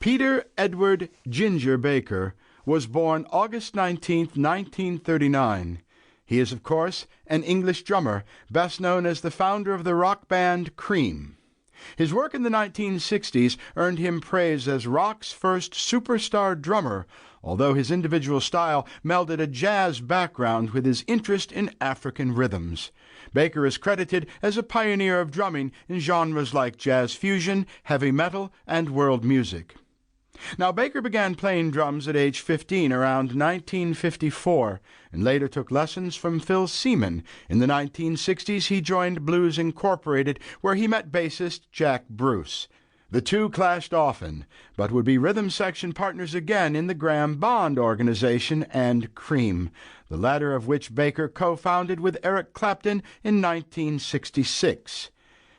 Peter Edward Ginger Baker was born August 19, 1939. He is, of course, an English drummer, best known as the founder of the rock band Cream. His work in the 1960s earned him praise as rock's first superstar drummer, although his individual style melded a jazz background with his interest in African rhythms. Baker is credited as a pioneer of drumming in genres like jazz fusion, heavy metal, and world music. Now, Baker began playing drums at age 15 around 1954, and later took lessons from Phil Seaman. In the 1960s, he joined Blues Incorporated, where he met bassist Jack Bruce. The two clashed often, but would be rhythm section partners again in the Graham Bond Organization and Cream, the latter of which Baker co-founded with Eric Clapton in 1966.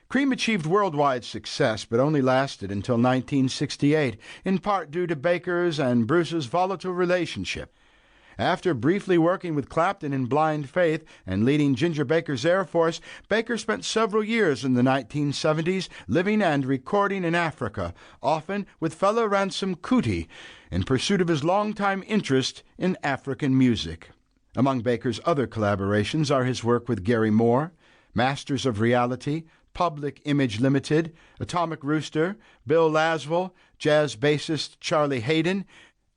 Cream achieved worldwide success, but only lasted until 1968, in part due to Baker's and Bruce's volatile relationship. After briefly working with Clapton in Blind Faith and leading Ginger Baker's Air Force, Baker spent several years in the 1970s living and recording in Africa, often with fellow Ransom Kuti, in pursuit of his longtime interest in African music. Among Baker's other collaborations are his work with Gary Moore, Masters of Reality, Public Image Limited, Atomic Rooster, Bill Laswell, jazz bassist Charlie Hayden,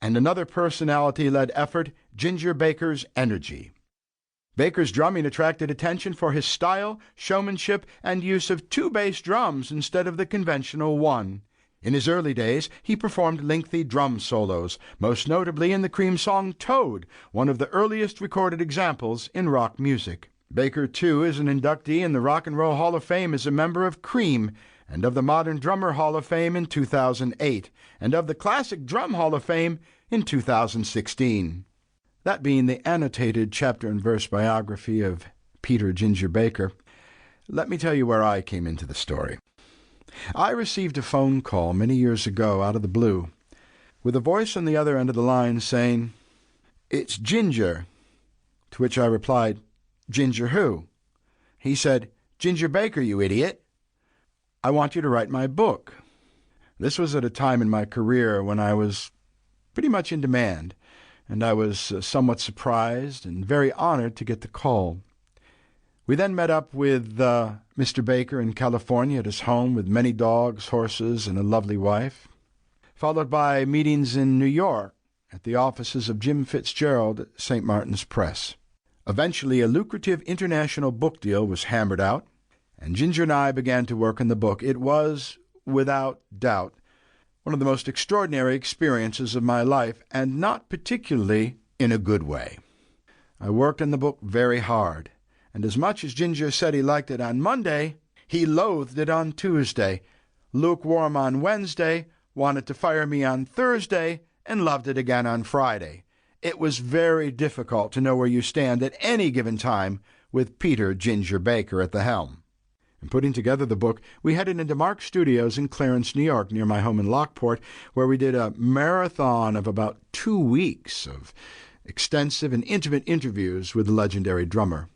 and another personality-led effort, Ginger Baker's Energy. Baker's drumming attracted attention for his style, showmanship, and use of two bass drums instead of the conventional one. In his early days, he performed lengthy drum solos, most notably in the Cream song Toad, one of the earliest recorded examples in rock music. Baker, too, is an inductee in the Rock and Roll Hall of Fame as a member of Cream, and of the Modern Drummer Hall of Fame in 2008, and of the Classic Drum Hall of Fame in 2016. That being the annotated chapter and verse biography of Peter Ginger Baker, let me tell you where I came into the story. I received a phone call many years ago out of the blue, with a voice on the other end of the line saying, "It's Ginger," to which I replied, "Ginger who?" He said, "Ginger Baker, you idiot. I want you to write my book." This was at a time in my career when I was pretty much in demand, and I was somewhat surprised and very honored to get the call. We then met up with Mr. Baker in California at his home with many dogs, horses, and a lovely wife, followed by meetings in New York at the offices of Jim Fitzgerald at St. Martin's Press. Eventually, a lucrative international book deal was hammered out, and Ginger and I began to work on the book. It was, without doubt, one of the most extraordinary experiences of my life, and not particularly in a good way. I worked on the book very hard, and as much as Ginger said he liked it on Monday, he loathed it on Tuesday, lukewarm on Wednesday, wanted to fire me on Thursday, and loved it again on Friday. It was very difficult to know where you stand at any given time with Peter Ginger Baker at the helm. In putting together the book, we headed into Mark Studios in Clarence, New York, near my home in Lockport, where we did a marathon of about 2 weeks of extensive and intimate interviews with the legendary drummer.